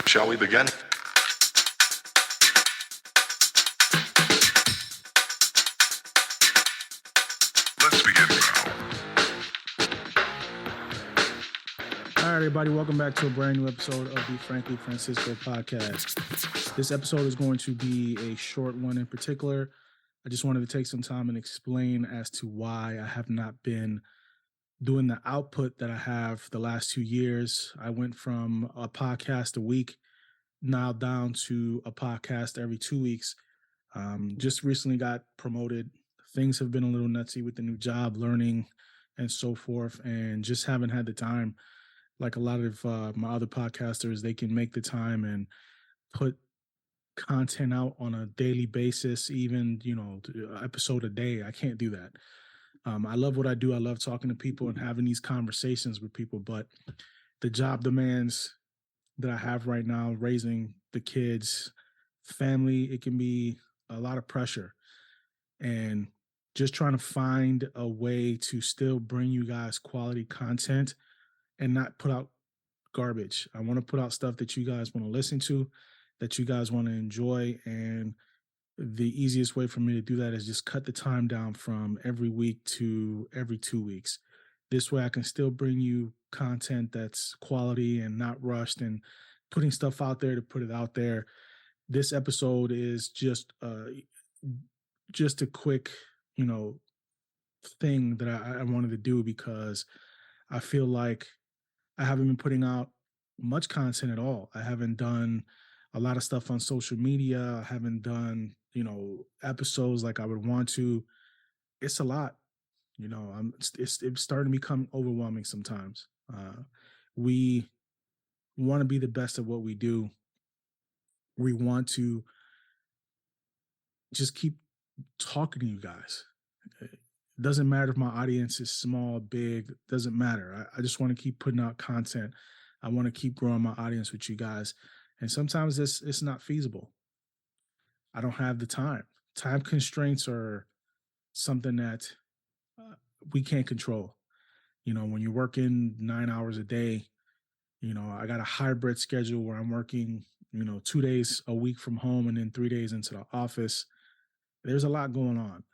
Shall we begin? Let's begin now. All right, everybody, welcome back to a brand new episode of the Frankly Francisco podcast. This episode is going to be a short one in particular. I just wanted to take some time and explain as to why I have not been doing the output that I have the last 2 years. I went from a podcast a week now down to a podcast every 2 weeks. Just recently got promoted. Things have been a little nutsy with the new job, learning, and so forth, and just haven't had the time. Like a lot of my other podcasters, they can make the time and put content out on a daily basis, even, episode a day. I can't do that. I love what I do. I love talking to people and having these conversations with people, but the job demands that I have right now, raising the kids, family, it can be a lot of pressure. And just trying to find a way to still bring you guys quality content and not put out garbage. I want to put out stuff that you guys want to listen to, that you guys want to enjoy. And the easiest way for me to do that is just cut the time down from every week to every 2 weeks. This way I can still bring you content that's quality and not rushed and putting stuff out there to put it out there. This episode is just a quick, thing that I wanted to do because I feel like I haven't been putting out much content at all. I haven't done a lot of stuff on social media. I haven't done, episodes like I would want to. It's a lot, it's starting to become overwhelming sometimes. We want to be the best at what we do. We want to just keep talking to you guys. It doesn't matter if my audience is small, big, doesn't matter. I just want to keep putting out content. I want to keep growing my audience with you guys. And sometimes it's not feasible. I don't have the time. Time constraints are something that we can't control. When you're working 9 hours a day, I got a hybrid schedule where I'm working, 2 days a week from home and then 3 days into the office. There's a lot going on,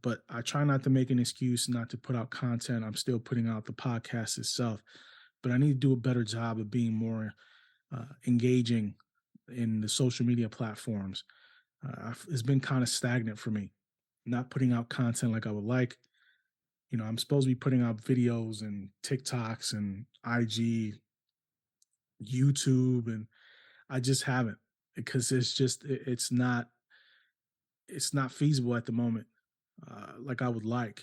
but I try not to make an excuse not to put out content. I'm still putting out the podcast itself, but I need to do a better job of being more engaging in the social media platforms. It's been kind of stagnant for me, not putting out content like I would like. I'm supposed to be putting out videos and TikToks and IG, YouTube, and I just haven't because it's not feasible at the moment, like I would like.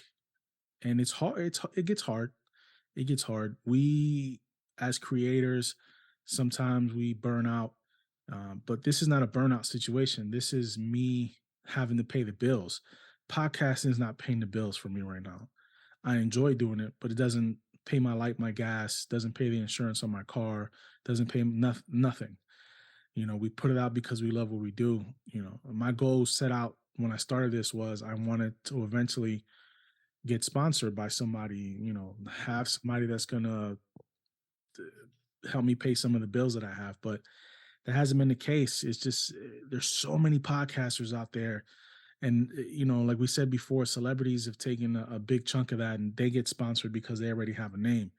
And it's hard. It gets hard. It gets hard. We, as creators, sometimes we burn out, but this is not a burnout situation. This is me having to pay the bills. Podcasting is not paying the bills for me right now. I enjoy doing it, but it doesn't pay my light, my gas, doesn't pay the insurance on my car, doesn't pay nothing. We put it out because we love what we do. My goal set out when I started this was I wanted to eventually get sponsored by somebody, have somebody that's going to help me pay some of the bills that I have. But that hasn't been the case. It's just there's so many podcasters out there. And, like we said before, celebrities have taken a big chunk of that and they get sponsored because they already have a name.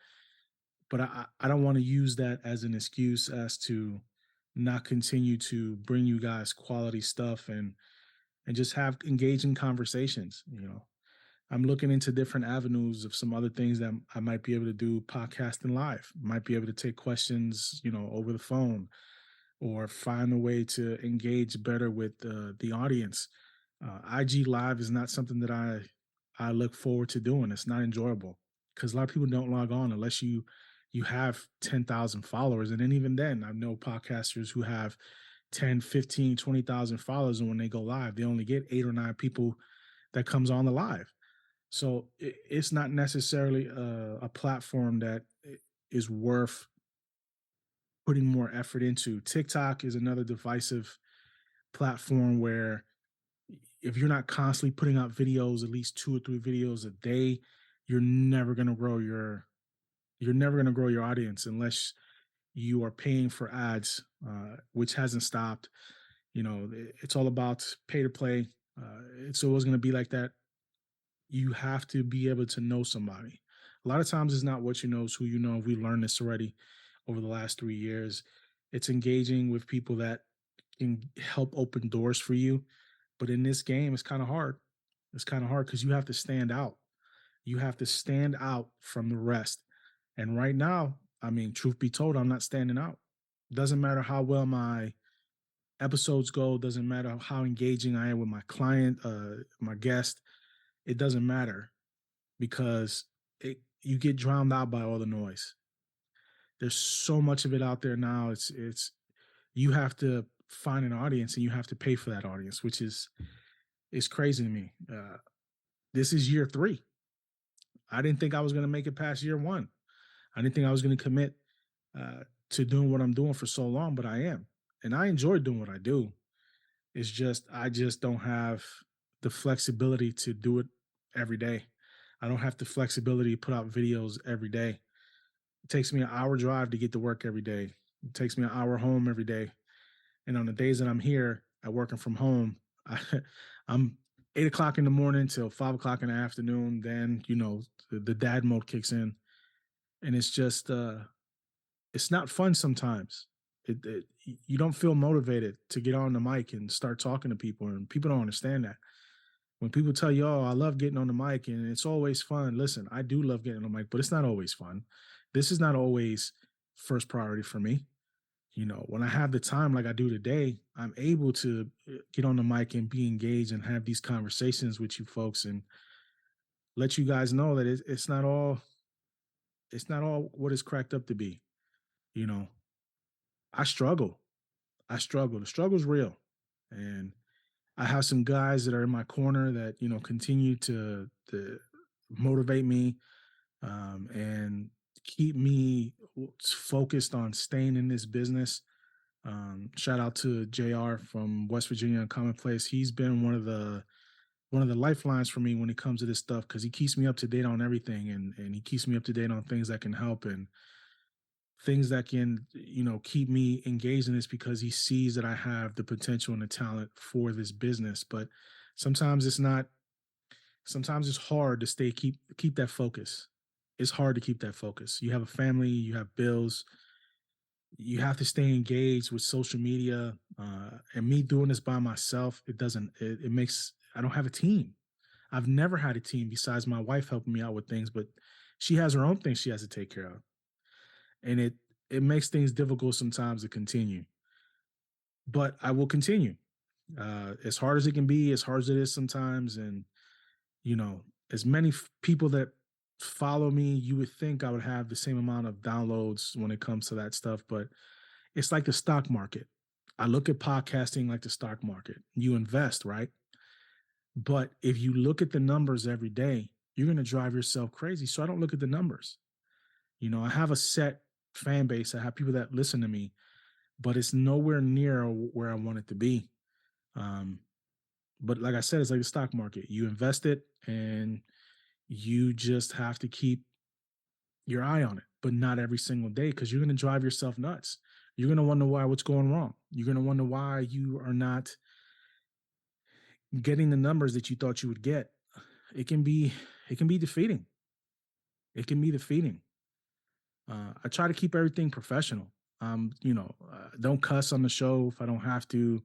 But I don't want to use that as an excuse as to not continue to bring you guys quality stuff and just have engaging conversations. I'm looking into different avenues of some other things that I might be able to do podcasting live, might be able to take questions, over the phone or find a way to engage better with the audience. IG live is not something that I look forward to doing. It's not enjoyable because a lot of people don't log on unless you have 10,000 followers. And then even then, I know podcasters who have 10, 15, 20,000 followers. And when they go live, they only get 8 or 9 people that comes on the live. So it's not necessarily a platform that is worth putting more effort into. TikTok is another divisive platform where if you're not constantly putting out videos, at least 2 or 3 videos a day, you're never going to grow your audience unless you are paying for ads, which hasn't stopped. It's all about pay to play. It's always going to be like that. You have to be able to know somebody. A lot of times it's not what you know, it's who you know. We learned this already over the last 3 years. It's engaging with people that can help open doors for you. But in this game, it's kind of hard. It's kind of hard because you have to stand out. You have to stand out from the rest. And right now, I mean, truth be told, I'm not standing out. Doesn't matter how well my episodes go, doesn't matter how engaging I am with my client, my guest, it doesn't matter because you get drowned out by all the noise. There's so much of it out there now. It's you have to find an audience and you have to pay for that audience, which is crazy to me. This is year 3. I didn't think I was going to make it past year 1. I didn't think I was going to commit to doing what I'm doing for so long, but I am, and I enjoy doing what I do. It's just I just don't have the flexibility to do it every day. I don't have the flexibility to put out videos every day. It takes me an hour drive to get to work every day. It takes me an hour home every day. And on the days that I'm here at working from home, I'm 8 o'clock in the morning till 5 o'clock in the afternoon. Then, the dad mode kicks in. And it's just, it's not fun sometimes. You don't feel motivated to get on the mic and start talking to people. And people don't understand that. When people tell you, oh, I love getting on the mic and it's always fun. Listen, I do love getting on the mic, but it's not always fun. This is not always first priority for me. When I have the time like I do today, I'm able to get on the mic and be engaged and have these conversations with you folks and let you guys know that it's not all what it's cracked up to be. You know, I struggle. I struggle. The struggle's real. And I have some guys that are in my corner that, continue to motivate me and keep me focused on staying in this business. Shout out to JR from West Virginia Commonplace. He's been one of the lifelines for me when it comes to this stuff because he keeps me up to date on everything and he keeps me up to date on things that can help and things that can, keep me engaged in this because he sees that I have the potential and the talent for this business. But sometimes it's not, sometimes it's hard to keep that focus. It's hard to keep that focus. You have a family, you have bills, you have to stay engaged with social media. And me doing this by myself, it makes, I don't have a team. I've never had a team besides my wife helping me out with things, but she has her own things she has to take care of. And it makes things difficult sometimes to continue. But I will continue. As hard as it can be, as hard as it is sometimes. And, you know, as many people that follow me, you would think I would have the same amount of downloads when it comes to that stuff, but it's like the stock market. I look at podcasting like the stock market. You invest, right? But if you look at the numbers every day, you're going to drive yourself crazy. So I don't look at the numbers. I have a set fan base. I have people that listen to me, but it's nowhere near where I want it to be. Um, but like I said, it's like the stock market. You invest it and you just have to keep your eye on it, but not every single day because you're going to drive yourself nuts. You're going to wonder what's going wrong. You're going to wonder why you are not getting the numbers that you thought you would get. It can be it can be defeating. It can be defeating. I try to keep everything professional. Don't cuss on the show if I don't have to.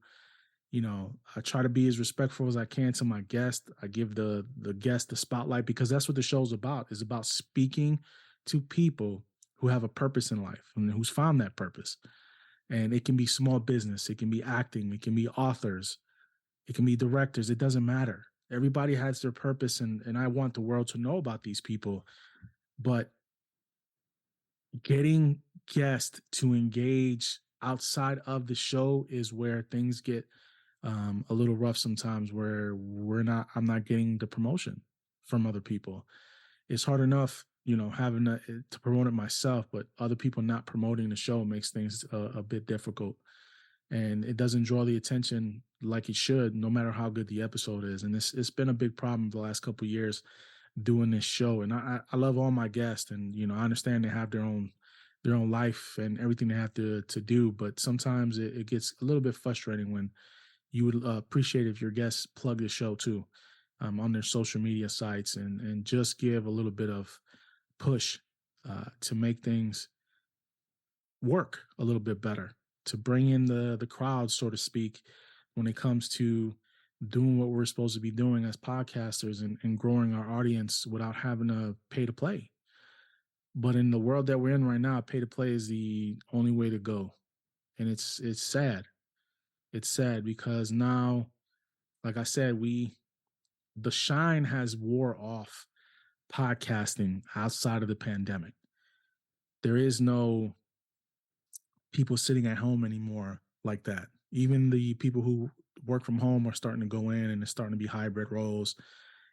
I try to be as respectful as I can to my guest. I give the guest the spotlight because that's what the show's about. Is about speaking to people who have a purpose in life and who's found that purpose. And it can be small business, it can be acting, it can be authors, it can be directors. It doesn't matter. Everybody has their purpose, and I want the world to know about these people. But getting guests to engage outside of the show is where things get a little rough sometimes where I'm not getting the promotion from other people. It's hard enough, having to promote it myself, but other people not promoting the show makes things a bit difficult. And it doesn't draw the attention like it should, no matter how good the episode is. And it's been a big problem the last couple of years doing this show. And I love all my guests, and I understand they have their own life and everything they have to do. But sometimes it gets a little bit frustrating when you would appreciate if your guests plug the show too, on their social media sites, and just give a little bit of push to make things work a little bit better, to bring in the crowd, so to speak, when it comes to doing what we're supposed to be doing as podcasters, and growing our audience without having to pay to play. But in the world that we're in right now, pay to play is the only way to go. And it's sad. It's sad because now, like I said, the shine has wore off podcasting outside of the pandemic. There is no people sitting at home anymore like that. Even the people who work from home are starting to go in, and it's starting to be hybrid roles.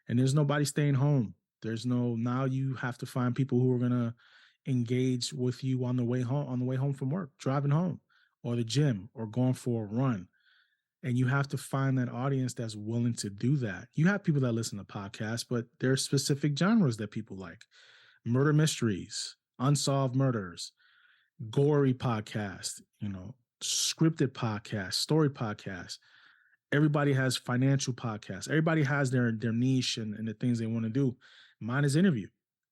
And there's nobody staying home. There's no, now you have to find people who are gonna engage with you on the way home from work, driving home, or the gym, or going for a run. And you have to find that audience that's willing to do that. You have people that listen to podcasts, but there are specific genres that people like: murder mysteries, unsolved murders, gory podcast, scripted podcast, story podcast. Everybody has financial podcasts. Everybody has their niche, and the things they want to do. Mine is interview,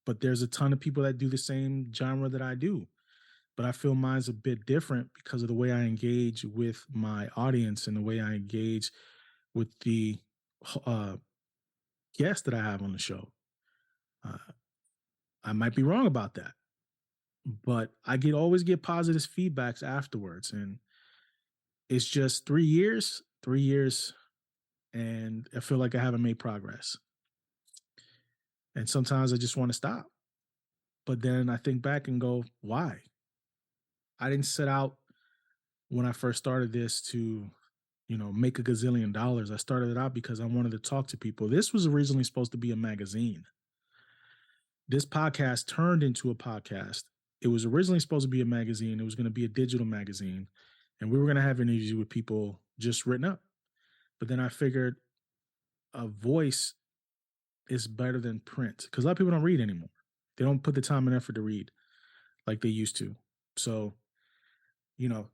but there's a ton of people that do the same genre that I do. But I feel mine's a bit different because of the way I engage with my audience, and the way I engage with the uh, guests that I have on the show. Uh, I might be wrong about that, but I always get positive feedbacks afterwards. And it's just 3 years, and I feel like I haven't made progress. And sometimes I just want to stop. But then I think back and go, why? I didn't set out when I first started this to, make a gazillion dollars. I started it out because I wanted to talk to people. This was originally supposed to be a magazine. This podcast turned into a podcast. It was originally supposed to be a magazine. It was going to be a digital magazine. And we were going to have interviews with people just written up. But then I figured a voice is better than print, because a lot of people don't read anymore. They don't put the time and effort to read like they used to. So,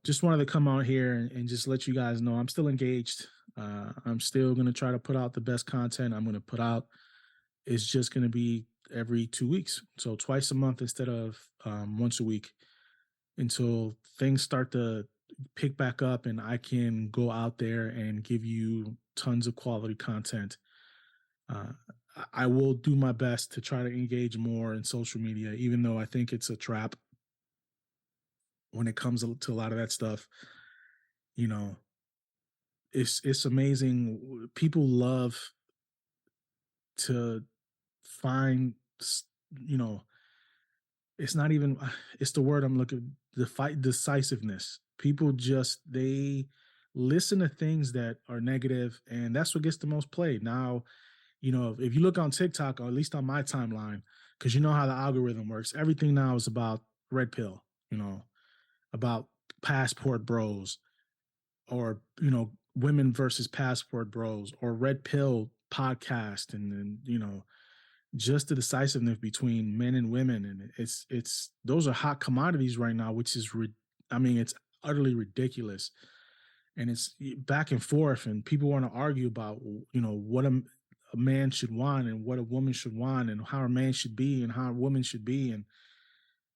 just wanted to come out here and just let you guys know I'm still engaged. I'm still going to try to put out the best content I'm going to put out. It's just going to be every 2 weeks. So twice a month instead of once a week, until things start to pick back up and I can go out there and give you tons of quality content. Uh, I will do my best to try to engage more in social media, even though I think it's a trap when it comes to a lot of that stuff. You know, it's amazing. People love to find, you know, it's not even, it's the word I'm looking, the fight decisiveness. People just, they listen to things that are negative, and that's what gets the most play. Now, if you look on TikTok, or at least on my timeline, because you know how the algorithm works, everything now is about red pill, about passport bros, or, women versus passport bros, or red pill podcast, and then, just the decisiveness between men and women. And it's those are hot commodities right now, which is, it's utterly ridiculous. And it's back and forth, and people want to argue about, what a man should want, and what a woman should want, and how a man should be, and how a woman should be. And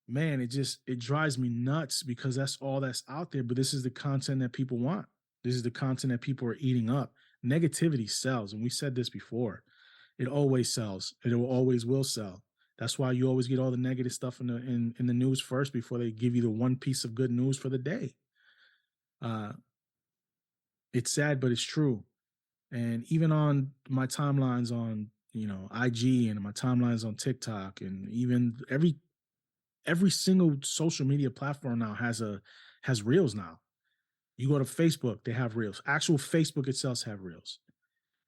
man, it drives me nuts, because that's all that's out there. But this is the content that people want. This is the content that people are eating up. Negativity sells, and we said this before. It always sells. It always will sell. That's why you always get all the negative stuff in the news first, before they give you the one piece of good news for the day. It's sad, but it's true. And even on my timelines on, IG, and my timelines on TikTok, and even every single social media platform now has reels now. You go to Facebook, they have reels. Actual Facebook itself have reels.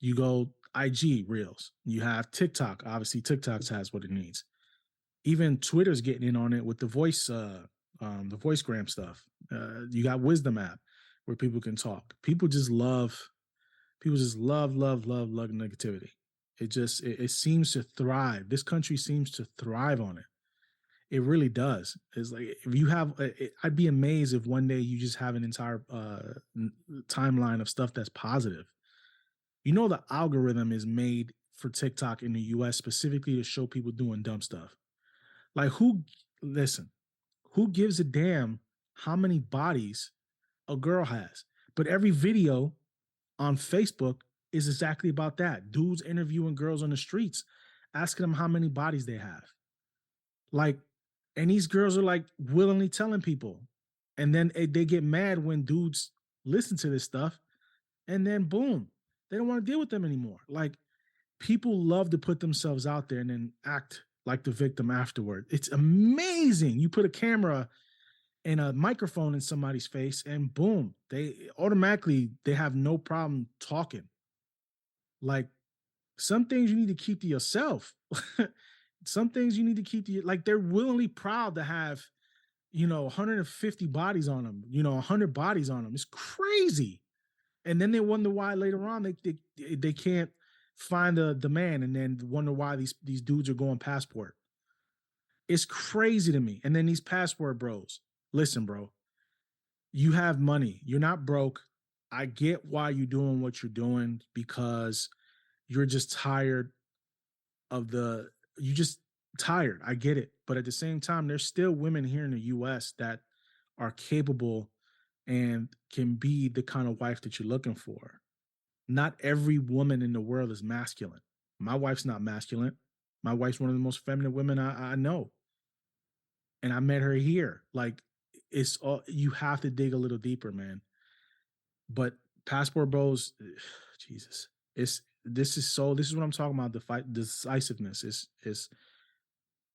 You go IG, reels. You have TikTok. Obviously, TikTok has what it needs. Even Twitter's getting in on it with the voicegram stuff. You got Wisdom app, where people can talk. People just love negativity. It seems to thrive. This country seems to thrive on it. It really does. It's like if you have, I'd be amazed if one day you just have an entire timeline of stuff that's positive. You know, the algorithm is made for TikTok in the US specifically to show people doing dumb stuff. Like, listen, who gives a damn how many bodies a girl has? But every video on Facebook is exactly about that. Dudes interviewing girls on the streets, asking them how many bodies they have. Like, and these girls are like willingly telling people. And then they get mad when dudes listen to this stuff. And then boom, they don't want to deal with them anymore. Like, people love to put themselves out there and then act like the victim afterward. It's amazing. You put a camera and a microphone in somebody's face and boom, they have no problem talking. Like, some things you need to keep to yourself. Some things you need to keep to you. Like, they're willingly proud to have, 150 bodies on them, 100 bodies on them. It's crazy. And then they wonder why later on they can't find the man, and then wonder why these dudes are going passport. It's crazy to me. And then these passport bros. Listen, bro, you have money. You're not broke. I get why you're doing what you're doing because you're just tired you just tired. I get it. But at the same time, there's still women here in the US that are capable and can be the kind of wife that you're looking for. Not every woman in the world is masculine. My wife's not masculine. My wife's one of the most feminine women I know. And I met her here. Like, it's all, you have to dig a little deeper, man. But passport bros, Jesus, this is what I'm talking about. The fight, decisiveness is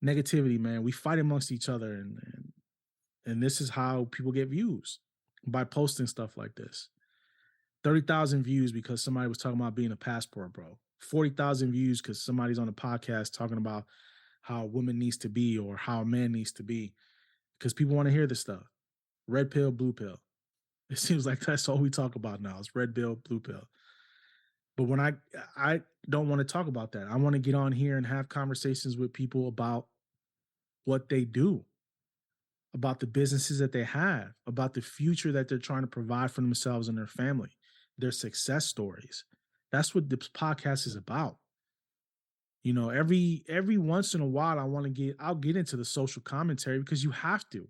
negativity, man. We fight amongst each other, and this is how people get views, by posting stuff like this. 30,000 views because somebody was talking about being a passport bro. 40,000 views because somebody's on a podcast talking about how a woman needs to be or how a man needs to be, because people want to hear this stuff. Red pill, blue pill. It seems like that's all we talk about now is red pill, blue pill. But when I don't want to talk about that. I want to get on here and have conversations with people about what they do, about the businesses that they have, about the future that they're trying to provide for themselves and their family, their success stories. That's what this podcast is about. Every once in a while, I'll get into the social commentary because you have to.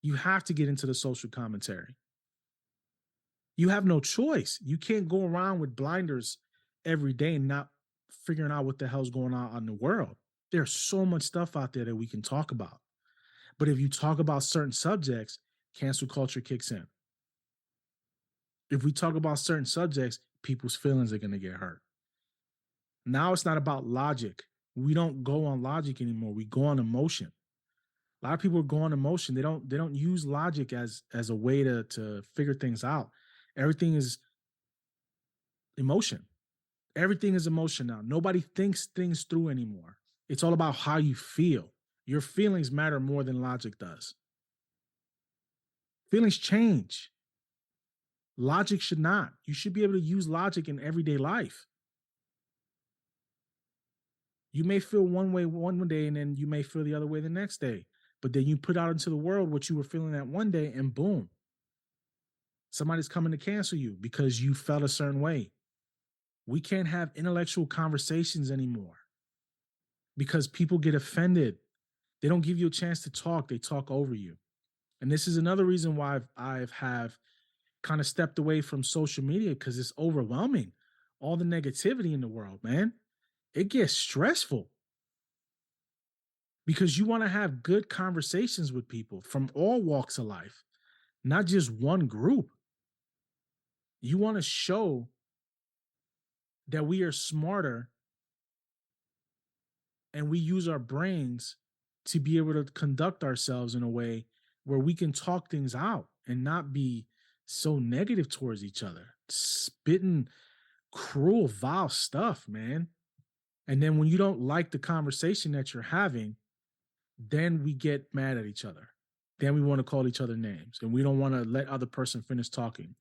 You have to get into the social commentary. You have no choice. You can't go around with blinders every day and not figuring out what the hell's going on in the world. There's so much stuff out there that we can talk about. But if you talk about certain subjects, cancel culture kicks in. If we talk about certain subjects, people's feelings are going to get hurt. Now it's not about logic. We don't go on logic anymore. We go on emotion. A lot of people go on emotion. They don't use logic as a way to figure things out. Everything is emotion. Everything is emotion now. Nobody thinks things through anymore. It's all about how you feel. Your feelings matter more than logic does. Feelings change. Logic should not. You should be able to use logic in everyday life. You may feel one way one day, and then you may feel the other way the next day. But then you put out into the world what you were feeling that one day, and boom, somebody's coming to cancel you because you felt a certain way. We can't have intellectual conversations anymore because people get offended. They don't give you a chance to talk. They talk over you. And this is another reason why I've kind of stepped away from social media, because it's overwhelming. All the negativity in the world, man. It gets stressful because you want to have good conversations with people from all walks of life, not just one group. You want to show that we are smarter and we use our brains to be able to conduct ourselves in a way where we can talk things out and not be so negative towards each other, spitting cruel, vile stuff, man. And then when you don't like the conversation that you're having, then we get mad at each other. Then we want to call each other names, and we don't want to let other person finish talking.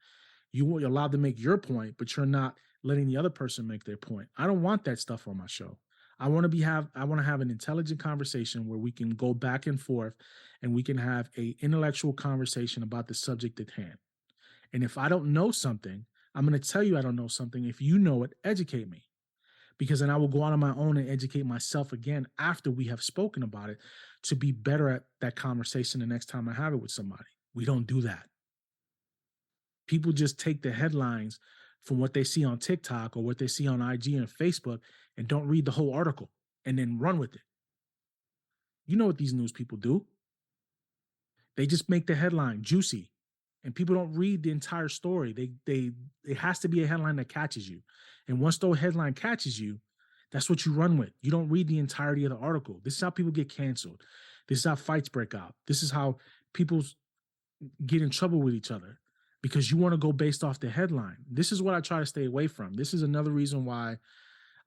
You're allowed to make your point, but you're not letting the other person make their point. I don't want that stuff on my show. I want to have an intelligent conversation where we can go back and forth and we can have a intellectual conversation about the subject at hand. And if I don't know something, I'm going to tell you I don't know something. If you know it, educate me, because then I will go out on my own and educate myself again after we have spoken about it to be better at that conversation the next time I have it with somebody. We don't do that. People just take the headlines from what they see on TikTok or what they see on IG and Facebook and don't read the whole article and then run with it. You know what these news people do? They just make the headline juicy and people don't read the entire story. They it has to be a headline that catches you. And once the headline catches you, that's what you run with. You don't read the entirety of the article. This is how people get canceled. This is how fights break out. This is how people get in trouble with each other because you want to go based off the headline. This is what I try to stay away from. This is another reason why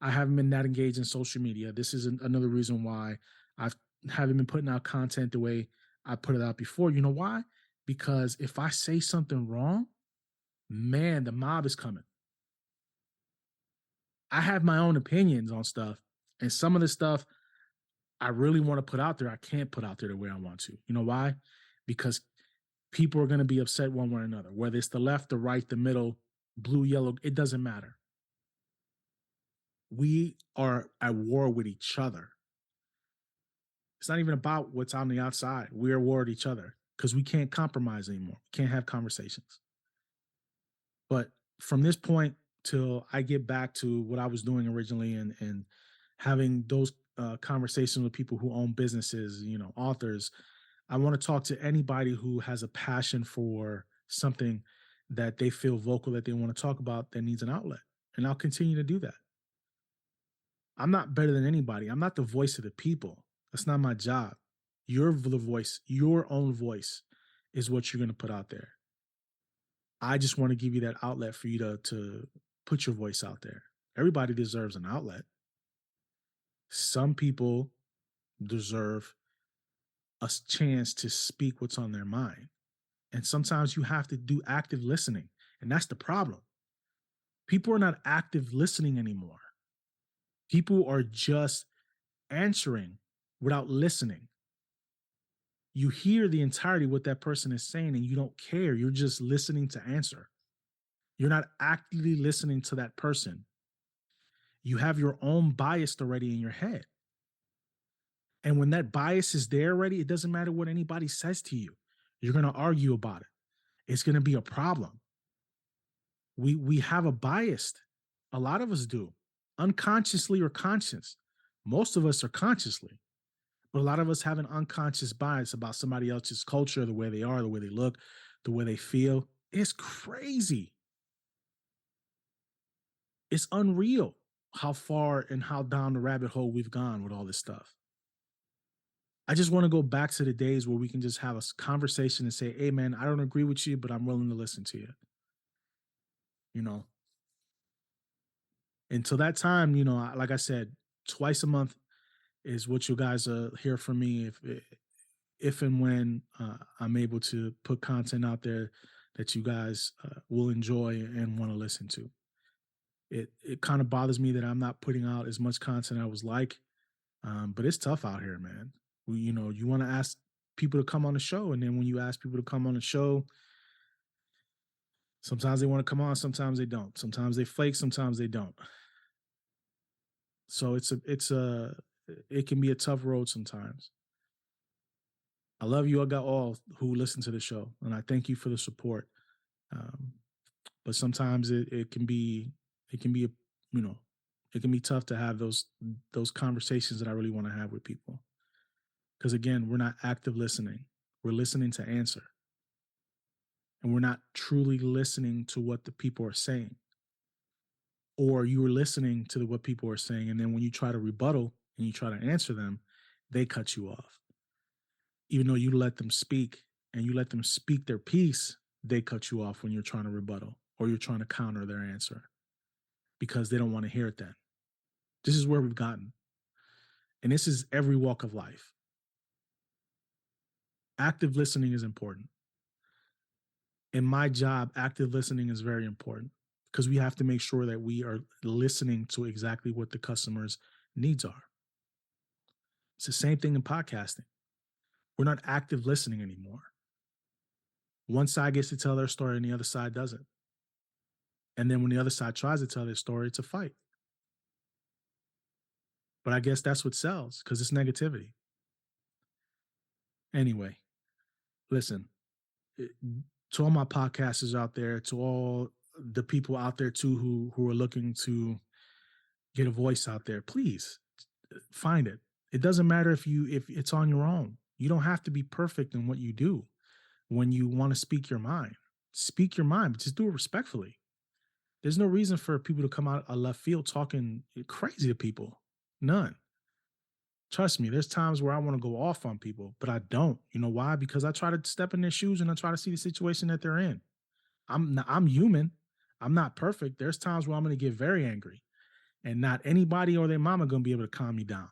I haven't been that engaged in social media. This is another reason why I haven't been putting out content the way I put it out before. You know why? Because if I say something wrong, man, the mob is coming. I have my own opinions on stuff, and some of the stuff I really want to put out there, I can't put out there the way I want to. You know why? Because people are going to be upset one way or another, whether it's the left, the right, the middle, blue, yellow, it doesn't matter. We are at war with each other. It's not even about what's on the outside. We're at war with each other because we can't compromise anymore. We can't have conversations. But from this point till I get back to what I was doing originally and having those conversations with people who own businesses, you know, authors, I want to talk to anybody who has a passion for something that they feel vocal that they want to talk about that needs an outlet. And I'll continue to do that. I'm not better than anybody. I'm not the voice of the people. That's not my job. You're the voice, your own voice is what you're going to put out there. I just want to give you that outlet for you to put your voice out there. Everybody deserves an outlet. Some people deserve a chance to speak what's on their mind. And sometimes you have to do active listening. And that's the problem. People are not active listening anymore. People are just answering without listening. You hear the entirety of what that person is saying and you don't care. You're just listening to answer. You're not actively listening to that person. You have your own bias already in your head. And when that bias is there already, it doesn't matter what anybody says to you. You're going to argue about it. It's going to be a problem. We have a bias. A lot of us do, unconsciously or conscious. Most of us are consciously, but a lot of us have an unconscious bias about somebody else's culture, the way they are, the way they look, the way they feel. It's crazy. It's unreal how far and how down the rabbit hole we've gone with all this stuff. I just want to go back to the days where we can just have a conversation and say, hey, man, I don't agree with you, but I'm willing to listen to you. You know, until that time, you know, like I said, twice a month is what you guys hear from me if and when I'm able to put content out there that you guys will enjoy and want to listen to. It kind of bothers me that I'm not putting out as much content I was like, but it's tough out here, man. You know, you want to ask people to come on the show, and then when you ask people to come on the show, sometimes they want to come on, sometimes they don't. Sometimes they flake, sometimes they don't. So it can be a tough road sometimes. I love you. I got all who listen to the show, and I thank you for the support. Um, but sometimes it can be a, you know, it can be tough to have those conversations that I really want to have with people. Because again, we're not active listening. We're listening to answer. And we're not truly listening to what the people are saying. Or you were listening to what people are saying, and then when you try to rebuttal and you try to answer them, they cut you off. Even though you let them speak and you let them speak their piece, they cut you off when you're trying to rebuttal or you're trying to counter their answer because they don't want to hear it then. This is where we've gotten. And this is every walk of life. Active listening is important. In my job, active listening is very important because we have to make sure that we are listening to exactly what the customers needs are. It's the same thing in podcasting. We're not active listening anymore. One side gets to tell their story and the other side doesn't. And then when the other side tries to tell their story, it's a fight. But I guess that's what sells because it's negativity. Anyway, listen, eh, to all my podcasters out there, to all the people out there too who are looking to get a voice out there, please find it. It doesn't matter if it's on your own. You don't have to be perfect in what you do when you want to speak your mind. Speak your mind, but just do it respectfully. There's no reason for people to come out of left field talking crazy to people. None. Trust me, there's times where I want to go off on people, but I don't. You know why? Because I try to step in their shoes and I try to see the situation that they're in. I'm human. I'm not perfect. There's times where I'm going to get very angry, and not anybody or their mama going to be able to calm me down.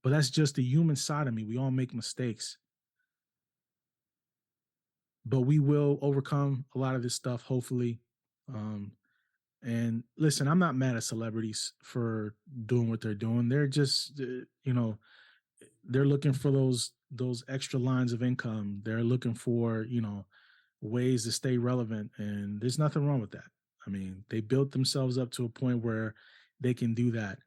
But that's just the human side of me. We all make mistakes, but we will overcome a lot of this stuff, hopefully. Um, and listen, I'm not mad at celebrities for doing what they're doing. They're just, they're looking for those extra lines of income. They're looking for, ways to stay relevant, and there's nothing wrong with that. I mean, they built themselves up to a point where they can do that.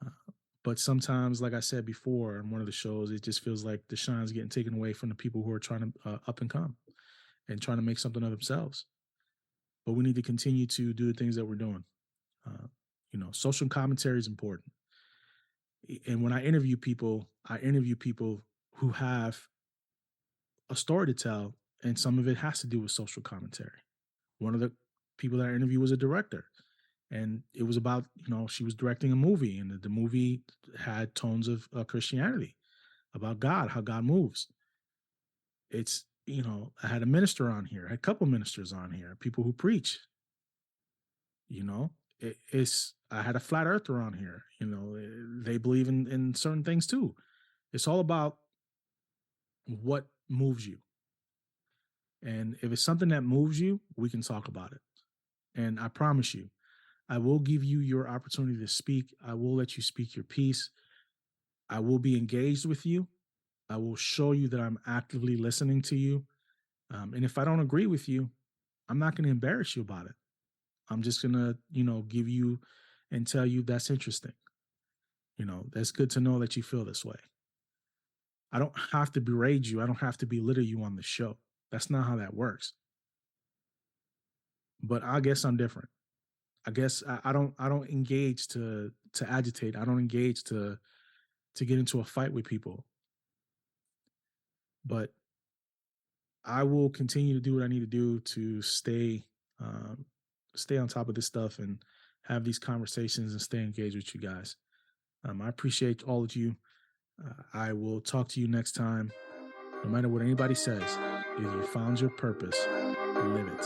Uh, but sometimes, like I said before in one of the shows, it just feels like the shine's getting taken away from the people who are trying to up and come and trying to make something of themselves. But we need to continue to do the things that we're doing. Uh, social commentary is important. And when I interview people who have a story to tell, and some of it has to do with social commentary. One of the people that I interviewed was a director, and it was about, she was directing a movie, and the movie had tones of Christianity, about God, how God moves. It's, I had a minister on here, I had a couple ministers on here, people who preach, you know, I had a flat earther on here, they believe in certain things too. It's all about what moves you. And if it's something that moves you, we can talk about it. And I promise you, I will give you your opportunity to speak. I will let you speak your piece. I will be engaged with you. I will show you that I'm actively listening to you. And if I don't agree with you, I'm not going to embarrass you about it. I'm just going to, give you and tell you that's interesting. That's good to know that you feel this way. I don't have to berate you. I don't have to belittle you on the show. That's not how that works. But I guess I'm different. I guess I don't engage to agitate. I don't engage to get into a fight with people. But I will continue to do what I need to do to um, stay on top of this stuff and have these conversations and stay engaged with you guys. I appreciate all of you. I will talk to you next time. No matter what anybody says, if you found your purpose, live it.